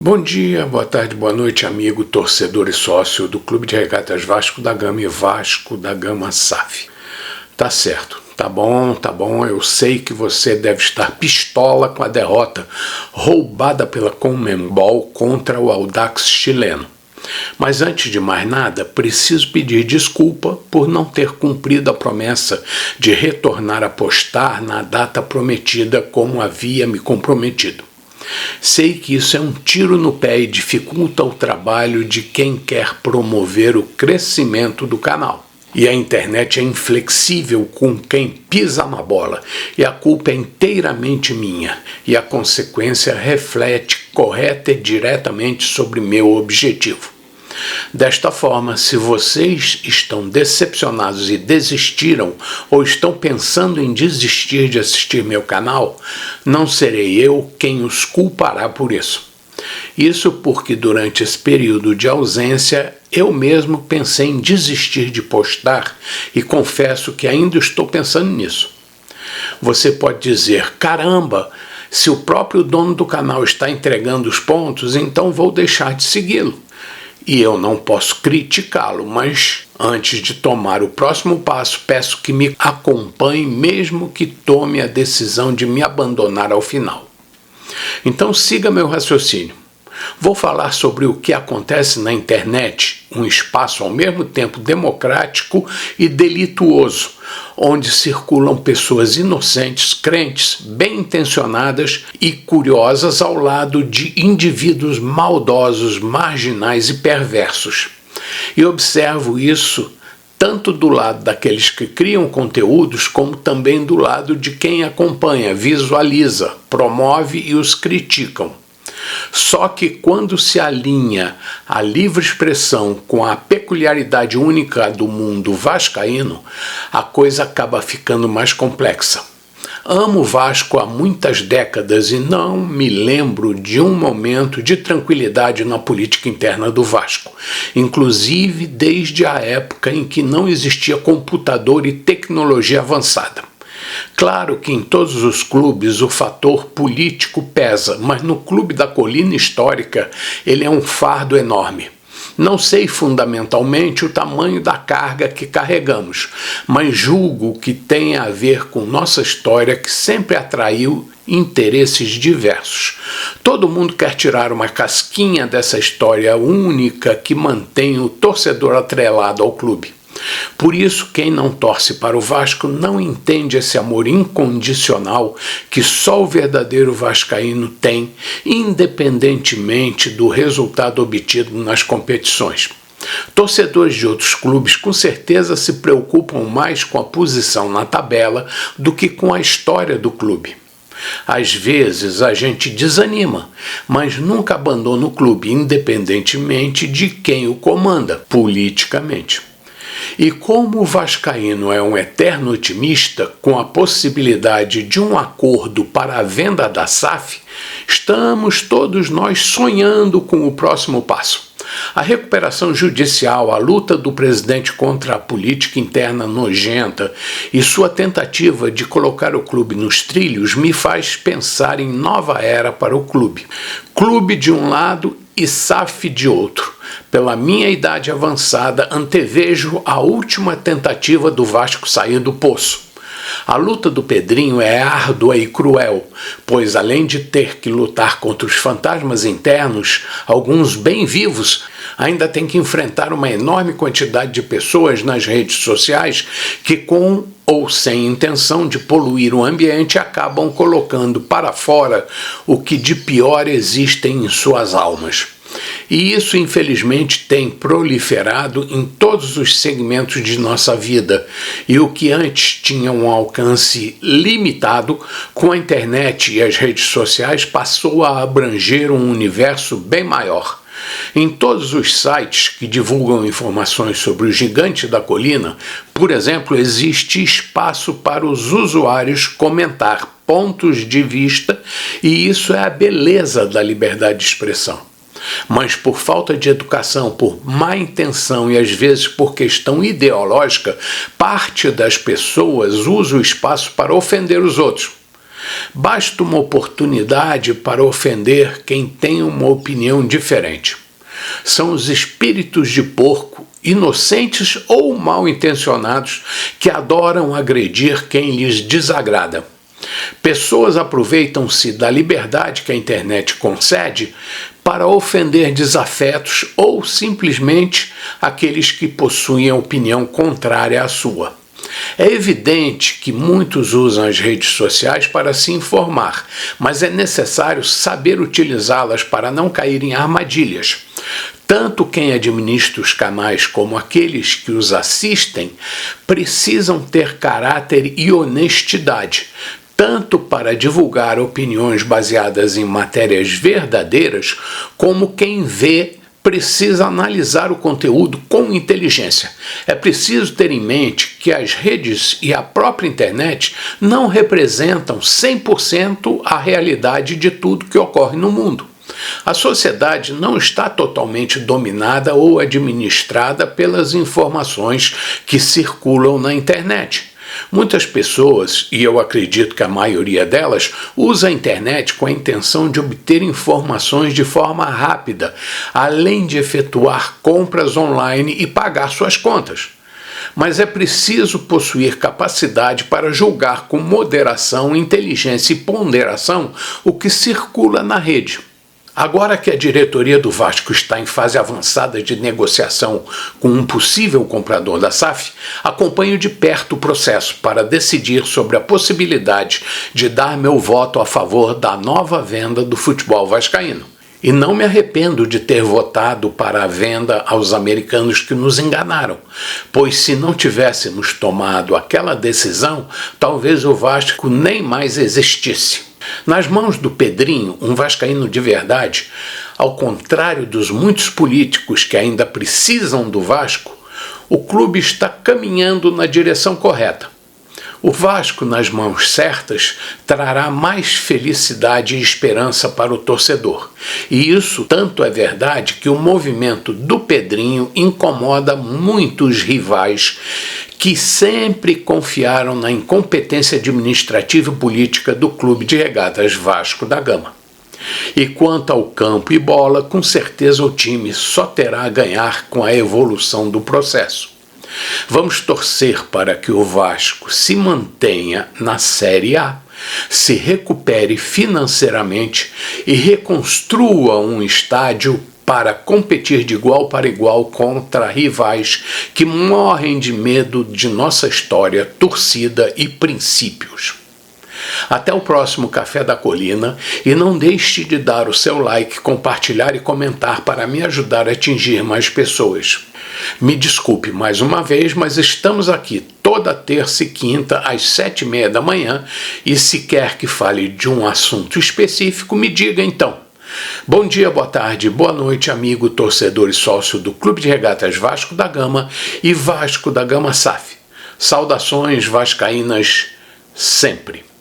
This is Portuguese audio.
Bom dia, boa tarde, boa noite, amigo, torcedor e sócio do Clube de Regatas Vasco da Gama e Vasco da Gama SAF. Tá certo, tá bom, eu sei que você deve estar pistola com a derrota roubada pela Conmebol contra o Audax chileno. Mas antes de mais nada, preciso pedir desculpa por não ter cumprido a promessa de retornar a postar na data prometida como havia me comprometido. Sei que isso é um tiro no pé e dificulta o trabalho de quem quer promover o crescimento do canal. E a internet é inflexível com quem pisa na bola, e a culpa é inteiramente minha, e a consequência reflete correta e diretamente sobre meu objetivo. Desta forma, se vocês estão decepcionados e desistiram ou estão pensando em desistir de assistir meu canal, não serei eu quem os culpará por isso. Isso porque durante esse período de ausência eu mesmo pensei em desistir de postar e confesso que ainda estou pensando nisso. Você pode dizer, caramba, se o próprio dono do canal está entregando os pontos, então vou deixar de segui-lo. E eu não posso criticá-lo, mas antes de tomar o próximo passo, peço que me acompanhe mesmo que tome a decisão de me abandonar ao final. Então siga meu raciocínio. Vou falar sobre o que acontece na internet, um espaço ao mesmo tempo democrático e delituoso, onde circulam pessoas inocentes, crentes, bem-intencionadas e curiosas ao lado de indivíduos maldosos, marginais e perversos. E observo isso tanto do lado daqueles que criam conteúdos, como também do lado de quem acompanha, visualiza, promove e os criticam. Só que quando se alinha a livre expressão com a peculiaridade única do mundo vascaíno, a coisa acaba ficando mais complexa. Amo o Vasco há muitas décadas e não me lembro de um momento de tranquilidade na política interna do Vasco, inclusive desde a época em que não existia computador e tecnologia avançada. Claro que em todos os clubes o fator político pesa, mas no Clube da Colina Histórica ele é um fardo enorme. Não sei fundamentalmente o tamanho da carga que carregamos, mas julgo que tem a ver com nossa história que sempre atraiu interesses diversos. Todo mundo quer tirar uma casquinha dessa história única que mantém o torcedor atrelado ao clube. Por isso, quem não torce para o Vasco não entende esse amor incondicional que só o verdadeiro vascaíno tem, independentemente do resultado obtido nas competições. Torcedores de outros clubes com certeza se preocupam mais com a posição na tabela do que com a história do clube. Às vezes a gente desanima, mas nunca abandona o clube, independentemente de quem o comanda politicamente. E como o vascaíno é um eterno otimista com a possibilidade de um acordo para a venda da SAF, estamos todos nós sonhando com o próximo passo. A recuperação judicial, a luta do presidente contra a política interna nojenta e sua tentativa de colocar o clube nos trilhos me faz pensar em nova era para o clube. Clube de um lado e SAF de outro. Pela minha idade avançada, antevejo a última tentativa do Vasco sair do poço. A luta do Pedrinho é árdua e cruel, pois além de ter que lutar contra os fantasmas internos, alguns bem vivos, ainda tem que enfrentar uma enorme quantidade de pessoas nas redes sociais que, com ou sem intenção de poluir o ambiente, acabam colocando para fora o que de pior existe em suas almas. E isso, infelizmente, tem proliferado em todos os segmentos de nossa vida. E o que antes tinha um alcance limitado, com a internet e as redes sociais, passou a abranger um universo bem maior. Em todos os sites que divulgam informações sobre o gigante da colina, por exemplo, existe espaço para os usuários comentar pontos de vista, e isso é a beleza da liberdade de expressão. Mas por falta de educação, por má intenção e às vezes por questão ideológica, parte das pessoas usa o espaço para ofender os outros. Basta uma oportunidade para ofender quem tem uma opinião diferente. São os espíritos de porco, inocentes ou mal intencionados, que adoram agredir quem lhes desagrada. Pessoas aproveitam-se da liberdade que a internet concede para ofender desafetos ou simplesmente aqueles que possuem a opinião contrária à sua. É evidente que muitos usam as redes sociais para se informar, mas é necessário saber utilizá-las para não cair em armadilhas. Tanto quem administra os canais como aqueles que os assistem precisam ter caráter e honestidade, tanto para divulgar opiniões baseadas em matérias verdadeiras, como quem vê precisa analisar o conteúdo com inteligência. É preciso ter em mente que as redes e a própria internet não representam 100% a realidade de tudo que ocorre no mundo. A sociedade não está totalmente dominada ou administrada pelas informações que circulam na internet. Muitas pessoas, e eu acredito que a maioria delas, usa a internet com a intenção de obter informações de forma rápida, além de efetuar compras online e pagar suas contas. Mas é preciso possuir capacidade para julgar com moderação, inteligência e ponderação o que circula na rede. Agora que a diretoria do Vasco está em fase avançada de negociação com um possível comprador da SAF, acompanho de perto o processo para decidir sobre a possibilidade de dar meu voto a favor da nova venda do futebol vascaíno. E não me arrependo de ter votado para a venda aos americanos que nos enganaram, pois se não tivéssemos tomado aquela decisão, talvez o Vasco nem mais existisse. Nas mãos do Pedrinho, um vascaíno de verdade, ao contrário dos muitos políticos que ainda precisam do Vasco, o clube está caminhando na direção correta. O Vasco, nas mãos certas, trará mais felicidade e esperança para o torcedor. E isso tanto é verdade que o movimento do Pedrinho incomoda muitos rivais que sempre confiaram na incompetência administrativa e política do Clube de Regatas Vasco da Gama. E quanto ao campo e bola, com certeza o time só terá a ganhar com a evolução do processo. Vamos torcer para que o Vasco se mantenha na Série A, se recupere financeiramente e reconstrua um estádio para competir de igual para igual contra rivais que morrem de medo de nossa história, torcida e princípios. Até o próximo Café da Colina e não deixe de dar o seu like, compartilhar e comentar para me ajudar a atingir mais pessoas. Me desculpe mais uma vez, mas estamos aqui toda terça e quinta às 7h30 da manhã e se quer que fale de um assunto específico, me diga então. Bom dia, boa tarde, boa noite, amigo, torcedor e sócio do Clube de Regatas Vasco da Gama e Vasco da Gama SAF. Saudações vascaínas sempre.